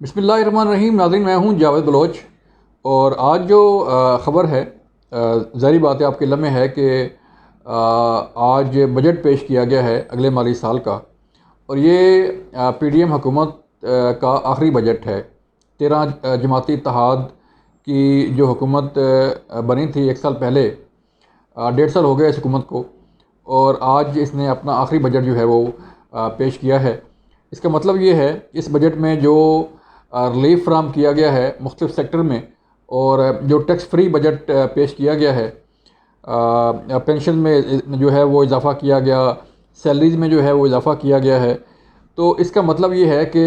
बिस्मिल्लाहिर्रहमानिर्रहीम। नाज़रीन, मैं हूं जावेद बलोच और आज जो ख़बर है, ज़ाहिर बात है आपके लम्हे है कि आज बजट पेश किया गया है अगले माली साल का। और ये पीडीएम हुकूमत का आखिरी बजट है। 13 जमाती इत्तेहाद की जो हुकूमत बनी थी 1 साल पहले, 1.5 साल हो गया इस हुकूमत को, और आज इसने अपना आखिरी बजट जो है वो पेश किया है। इसका मतलब ये है इस बजट में जो रिलीफ फ्राहम किया गया है मुख्तलिफ सेक्टर में, और जो टैक्स फ्री बजट पेश किया गया है, पेंशन में जो है वो इजाफ़ा किया गया, सैलरीज़ में जो है वो इजाफ़ा किया गया है। तो इसका मतलब ये है कि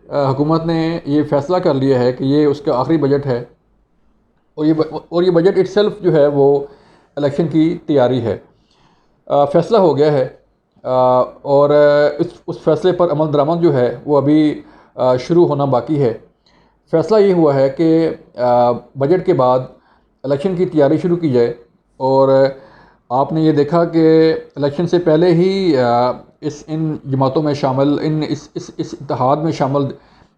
हुकूमत ने ये फ़ैसला कर लिया है कि ये उसका आखिरी बजट है, और ये बजट इट्सेल्फ जो है वो इलेक्शन की तैयारी है। फ़ैसला हो गया है, और उस फैसले पर अमल दरामद जो है वो अभी शुरू होना बाकी है। फ़ैसला ये हुआ है कि बजट के बाद इलेक्शन की तैयारी शुरू की जाए। और आपने ये देखा कि इलेक्शन से पहले ही इन जमातों में शामिल इस इत्तेहाद में शामिल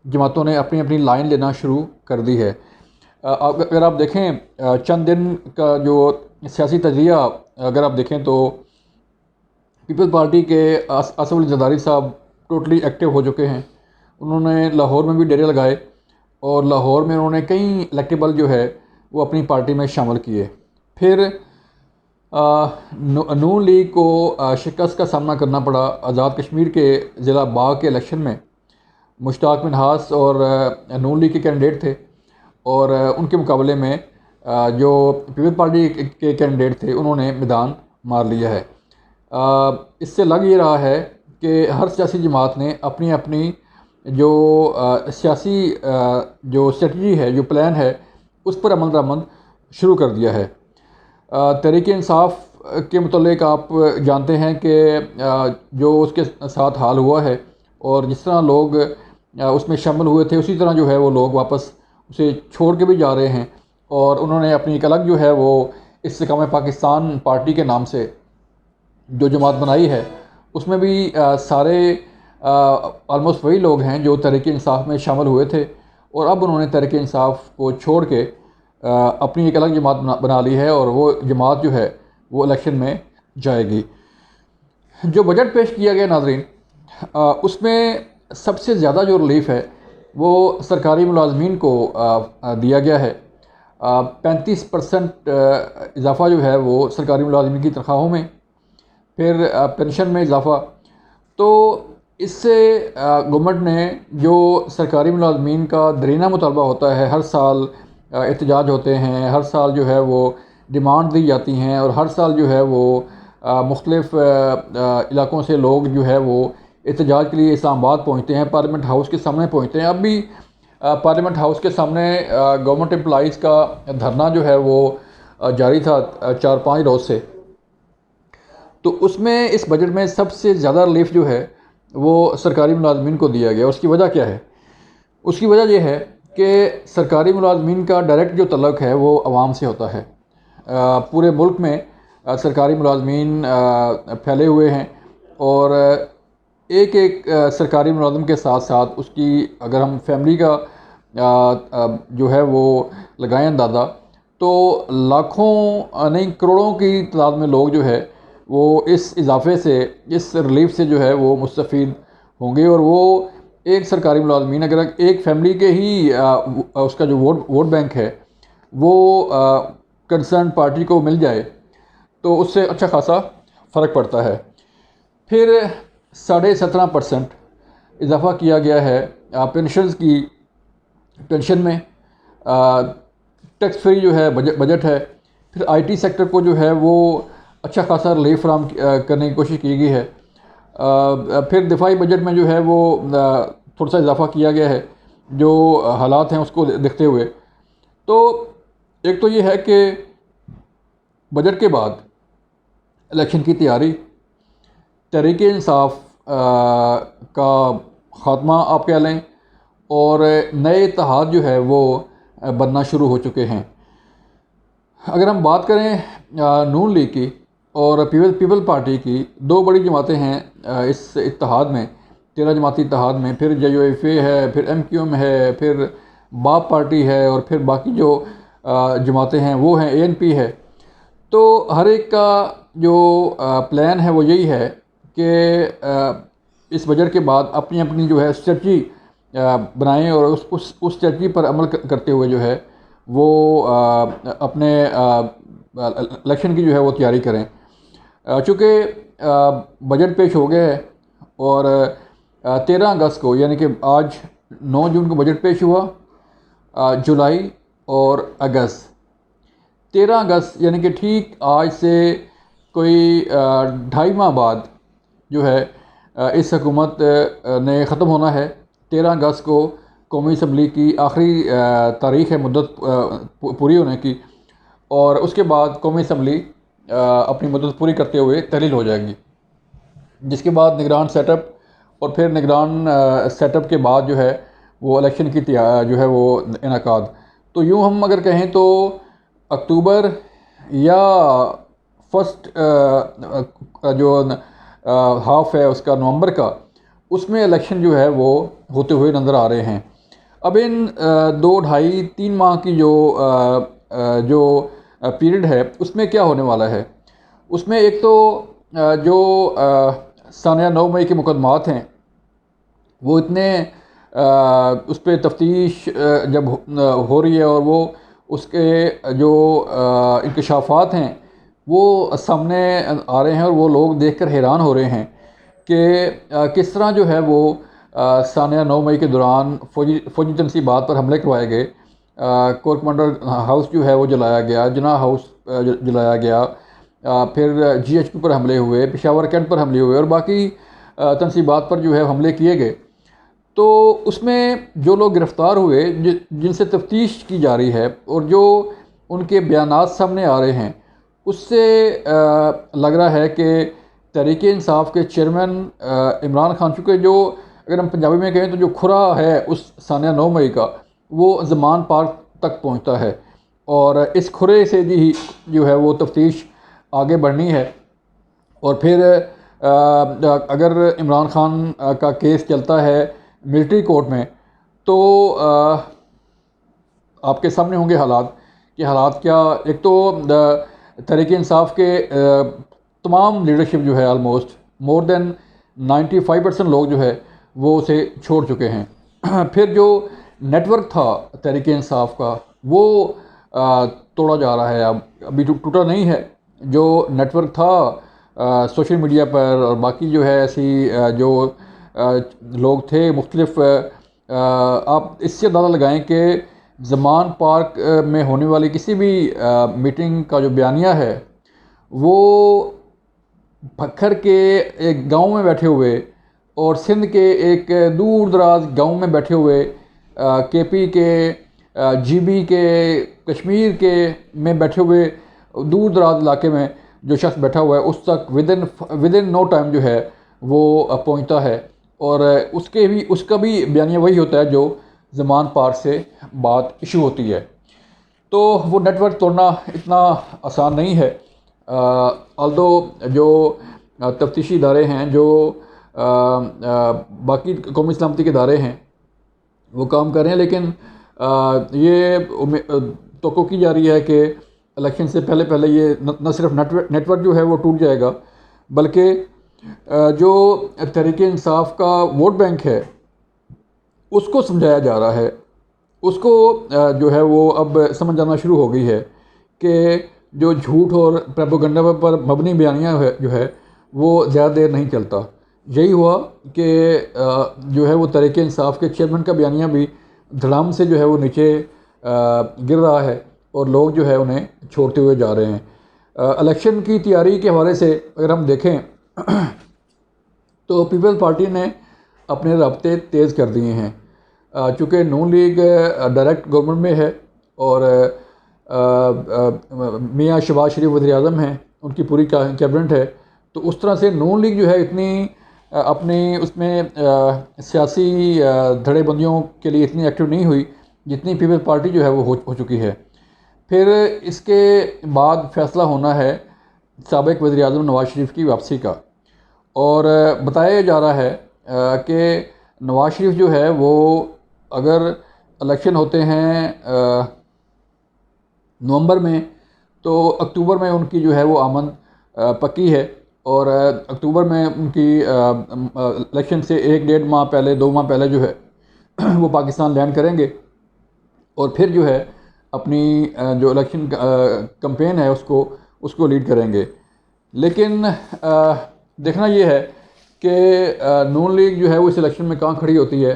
जमातों ने अपनी अपनी लाइन लेना शुरू कर दी है। अगर आप देखें चंद दिन का जो सियासी तजरिया अगर आप देखें तो पीपल्स पार्टी के असफ अली ज़रदारी साहब टोटली एक्टिव हो चुके हैं। उन्होंने लाहौर में भी डेरे लगाए और लाहौर में उन्होंने कई इलेक्टेबल जो है वो अपनी पार्टी में शामिल किए। फिर नून लीग को शिकस्त का सामना करना पड़ा आज़ाद कश्मीर के ज़िला बाग के इलेक्शन में। मुश्ताक मिन्हास और नून लीग के कैंडिडेट थे, और उनके मुकाबले में जो पीपल्स पार्टी के कैंडिडेट थे उन्होंने मैदान मार लिया है। इससे लग ये रहा है कि हर सियासी जमात ने अपनी अपनी जो सियासी जो स्ट्रेटजी है, जो प्लान है, उस पर अमल दरामद शुरू कर दिया है। तहरीक-ए-इंसाफ के मुतल्लिक आप जानते हैं कि जो उसके साथ हाल हुआ है, और जिस तरह लोग उसमें शामिल हुए थे उसी तरह जो है वो लोग वापस उसे छोड़ के भी जा रहे हैं। और उन्होंने अपनी एक अलग जो है वो इस्तेकाम पाकिस्तान पार्टी के नाम से जो जमात बनाई है, उसमें भी सारे ऑलमोस्ट वही लोग हैं जो तहरीक-ए-इंसाफ में शामिल हुए थे, और अब उन्होंने तहरीक-ए-इंसाफ को छोड़ के अपनी एक अलग जमात बना ली है, और वो जमात जो है वो इलेक्शन में जाएगी। जो बजट पेश किया गया नाज़रीन, उसमें सबसे ज़्यादा जो रिलीफ है वो सरकारी मुलाजमीन को दिया गया है। 35% इजाफ़ा जो है वो सरकारी मुलाजमीन की तनख्वाहों में, फिर पेंशन में इजाफ़ा। तो इससे गवर्नमेंट ने जो सरकारी मुलाजमीन का दरीना मुतालबा होता है, हर साल एहतजाज होते हैं, हर साल जो है वो डिमांड दी जाती हैं, और हर साल जो है वो मुख्तलिफ़ इलाक़ों से लोग जो है वो एहतजाज के लिए इस्लामाबाद पहुँचते हैं, पार्लियामेंट हाउस के सामने पहुँचते हैं। अब भी पार्लियामेंट हाउस के सामने गवर्नमेंट एम्प्लॉइज़ का धरना जो है वो जारी था 4-5 रोज़ से। तो उसमें इस बजट में सबसे ज़्यादा रिलीफ जो है वो सरकारी मुलाजमीन को दिया गया। उसकी वजह क्या है? उसकी वजह यह है कि सरकारी मुलाजमीन का डायरेक्ट जो तल्लुक़ है वो आवाम से होता है। पूरे मुल्क में सरकारी मुलाजमीन फैले हुए हैं, और एक एक सरकारी मुलाजिम के साथ साथ उसकी अगर हम फैमिली का जो है वो लगाएं अंदाज़ा, तो लाखों नहीं करोड़ों की तादाद में लोग जो है वो इस इजाफे से, इस रिलीफ से जो है वो मुस्तफ़ीद होंगे। और वो एक सरकारी मुलाजमीन अगर एक फैमिली के ही उसका जो वोट बैंक है वो कंसर्न पार्टी को मिल जाए तो उससे अच्छा खासा फ़र्क पड़ता है। फिर 17.5% इजाफ़ा किया गया है पेंशन्स की पेंशन में। टैक्स फ्री जो है बजट है। फिर आईटी सेक्टर को जो है वो अच्छा खासा रिलीफ फराहम करने की कोशिश की गई है। फिर दिफाई बजट में जो है वो थोड़ा सा इजाफ़ा किया गया है जो हालात हैं उसको देखते हुए। तो एक तो ये है कि बजट के बाद इलेक्शन की तैयारी, तहरीक-ए-इंसाफ का ख़ात्मा आप कह लें, और नए इत्तेहाद जो है वो बनना शुरू हो चुके हैं। अगर हम बात करें नून लीग की और पीपल पार्टी की, दो बड़ी जमातें हैं इस इत्तेहाद में। 13 जमाती इत्तेहाद में, फिर JUIFA है, फिर MQM है, फिर बाप पार्टी है, और फिर बाकी जो जमातें हैं वो हैं, ANP है। तो हर एक का जो प्लान है वो यही है कि इस बजट के बाद अपनी अपनी जो है स्ट्रेटजी बनाएं, और उस स्ट्रेटजी पर अमल करते हुए जो है वो अपने इलेक्शन की जो है वो तैयारी करें। चूँकि बजट पेश हो गया है, और 13 अगस्त को, यानी कि आज 9 जून को बजट पेश हुआ, जुलाई और अगस्त, 13 अगस्त यानी कि ठीक आज से कोई 2.5 माह बाद जो है इस हुकूमत ने ख़त्म होना है। 13 अगस्त को कौमी असम्बली की आखिरी तारीख़ है मुद्दत पूरी होने की, और उसके बाद कौमी असम्बली अपनी मुद्दत पूरी करते हुए तहलील हो जाएगी, जिसके बाद निगरान सेटअप, और फिर निगरान सेटअप के बाद जो है वो इलेक्शन की जो है वो इनेकाद। तो यूँ हम अगर कहें तो अक्टूबर या फर्स्ट जो हाफ है उसका, नवंबर का, उसमें इलेक्शन जो है वो होते हुए नज़र आ रहे हैं। अब इन 2-2.5-3 माह की जो पीरियड है उसमें क्या होने वाला है। उसमें एक तो जो सानिया 9 मई के मुकदमात हैं वो इतने उस पर तफ्तीश जब हो रही है, और वो उसके जो इंकशाफात हैं वो सामने आ रहे हैं, और वो लोग देखकर हैरान हो रहे हैं कि किस तरह जो है वो सानिया 9 मई के दौरान फौजी तनसीबात पर हमले करवाए गए। कोर कमांडर हाउस जो है वो जलाया गया, जिना हाउस जलाया गया, फिर GHQ पर हमले हुए, पेशावर कैंट पर हमले हुए, और बाकी तनसीबात पर जो है हमले किए गए। तो उसमें जो लोग गिरफ़्तार हुए, जिनसे तफ्तीश की जा रही है, और जो उनके बयानात सामने आ रहे हैं, उससे लग रहा है कि तहरीक इंसाफ के चेयरमैन इमरान खान, चूँकि जो अगर हम पंजाबी में कहें तो जो खुरा है उस सानिया 9 मई का, वो ज़मान पार्क तक पहुंचता है, और इस खुरे से ही जो है वो तफ्तीश आगे बढ़नी है। और फिर अगर इमरान खान का केस चलता है मिलिट्री कोर्ट में, तो आपके सामने होंगे हालात कि हालात क्या। एक तो तहरीक इंसाफ के तमाम लीडरशिप जो है, आलमोस्ट मोर देन 95% लोग जो है वो उसे छोड़ चुके हैं। फिर जो नेटवर्क था तहरीक इंसाफ का वो तोड़ा जा रहा है, अब अभी टूटा नहीं है। जो नेटवर्क था सोशल मीडिया पर, और बाकी जो है ऐसी जो लोग थे मुख्तलिफ, आप इससे अंदाज़ा लगाएं कि ज़मान पार्क में होने वाली किसी भी मीटिंग का जो बयानिया है वो भक्खर के एक गांव में बैठे हुए, और सिंध के एक दूर दराज गांव में बैठे हुए, KP के, GB के, कश्मीर के में बैठे हुए दूर दराज इलाके में जो शख्स बैठा हुआ है, उस तक विद इन नो टाइम जो है वो पहुंचता है, और उसका भी बयानिया वही होता है जो ज़मान पार से बात इशू होती है। तो वो नेटवर्क तोड़ना इतना आसान नहीं है। ऑल्दो जो तफ्तीशी इदारे हैं, जो बाकी कौमी सलामती के इदारे हैं, वो काम कर रहे हैं, लेकिन ये तो की जा रही है कि इलेक्शन से पहले ये न सिर्फ नेटवर्क जो है वो टूट जाएगा, बल्कि जो तहरीक इंसाफ का वोट बैंक है उसको समझाया जा रहा है, उसको जो है वो अब समझ आना शुरू हो गई है कि जो झूठ और प्रोपेगेंडा पर मबनी बयानियाँ जो है वो ज़्यादा देर नहीं चलता। यही हुआ कि जो है वो तहरीक इंसाफ के चेयरमैन का बयानिया भी धड़ाम से जो है वो नीचे गिर रहा है, और लोग जो है उन्हें छोड़ते हुए जा रहे हैं। इलेक्शन की तैयारी के हवाले से अगर हम देखें तो पीपल्स पार्टी ने अपने राब्ते तेज़ कर दिए हैं। चूँकि नून लीग डायरेक्ट गवर्नमेंट में है, और मियाँ शहबाज शरीफ वज़ीर-ए-आज़म हैं, उनकी पूरी कैबिनेट है, तो उस तरह से नून लीग जो है इतनी अपनी उसमें सियासी धड़ेबंदियों के लिए इतनी एक्टिव नहीं हुई जितनी पीपल्स पार्टी जो है वो हो चुकी है। फिर इसके बाद फ़ैसला होना है साबिक़ वज़ीर-ए-आज़म नवाज़ शरीफ की वापसी का, और बताया जा रहा है कि नवाज शरीफ जो है वो अगर इलेक्शन होते हैं नवंबर में, तो अक्टूबर में उनकी जो है वो आमद पक्की है। और अक्टूबर में उनकी इलेक्शन से 1-1.5 माह पहले, 2 माह पहले जो है वो पाकिस्तान लैंड करेंगे और फिर जो है अपनी जो इलेक्शन कैंपेन है उसको लीड करेंगे। लेकिन देखना ये है कि नून लीग जो है वो इस इलेक्शन में कहाँ खड़ी होती है,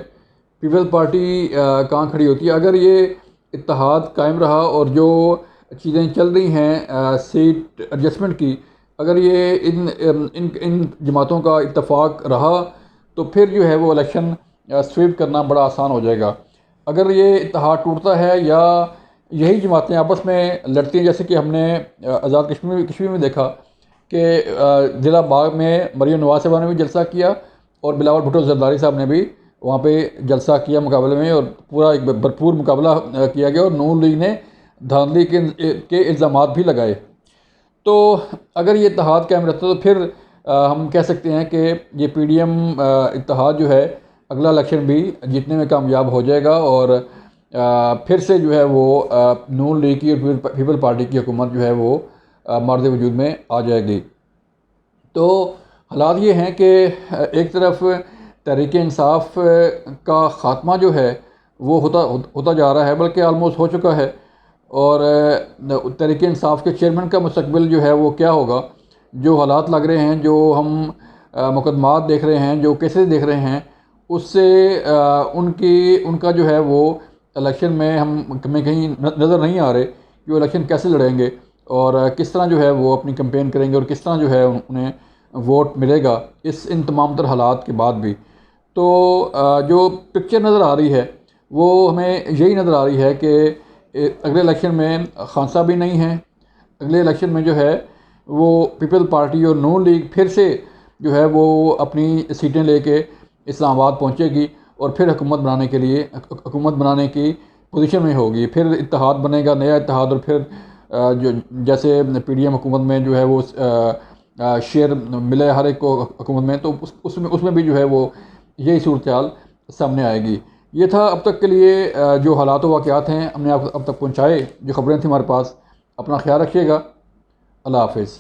पीपल्स पार्टी कहाँ खड़ी होती है। अगर ये इत्तेहाद कायम रहा और जो चीज़ें चल रही हैं सीट एडजस्टमेंट की, अगर ये इन इन इन जमातों का इत्तेफाक रहा तो फिर जो है वो इलेक्शन स्वीप करना बड़ा आसान हो जाएगा। अगर ये इत्तेहाद टूटता है या यही जमातें आपस में लड़ती हैं, जैसे कि हमने आज़ाद कश्मीर में देखा कि ज़िला बाग में मरीम नवाज साहबा ने भी जलसा किया और बिलावल भुट्टो जरदारी साहब ने भी वहाँ पे जलसा किया मुकाबले में, और पूरा एक भरपूर मुकाबला किया गया और नून लीग ने धांधली के इल्ज़ामात भी लगाए। तो अगर ये इत्तेहाद कायम रहता तो फिर हम कह सकते हैं कि ये PDM इत्तेहाद जो है अगला इलेक्शन भी जीतने में कामयाब हो जाएगा और फिर से जो है वो नून लीग की और पीपल पार्टी की हुकूमत जो है वो मार्ज़ वजूद में आ जाएगी। तो हालात ये हैं कि एक तरफ तहरीक इंसाफ का ख़ात्मा जो है वो होता जा रहा है, बल्कि आलमोस्ट हो चुका है। और तहरीक इंसाफ के चेयरमैन का मुस्तकबिल जो है वो क्या होगा, जो हालात लग रहे हैं, जो हम मुकदमात देख रहे हैं, जो केसेस देख रहे हैं, उससे उनका जो है वो इलेक्शन में हमें कहीं नज़र नहीं आ रहे कि वो इलेक्शन कैसे लड़ेंगे और किस तरह जो है वो अपनी कैंपेन करेंगे और किस तरह जो है उन्हें वोट मिलेगा इन तमाम तर हालात के बाद भी। तो जो पिक्चर नज़र आ रही है वो हमें यही नज़र आ रही है कि अगले इलेक्शन में खान साहब भी नहीं हैं। अगले इलेक्शन में जो है वो पीपल पार्टी और नून लीग फिर से जो है वो अपनी सीटें लेके इस्लामाबाद पहुंचेगी और फिर हुकूमत बनाने की पोजीशन में होगी। फिर इत्तेहाद बनेगा, नया इत्तेहाद, और फिर जो जैसे PDM हुकूमत में जो है वो शेयर मिले हर एक को हुकूमत में, तो उसमें भी जो है वो यही सूरत हाल सामने आएगी। ये था अब तक के लिए जो हालात वाक़यात हैं हमने अब तक पहुँचाए, जो ख़बरें थी हमारे पास। अपना ख्याल रखिएगा। अल्लाह हाफ़िज़।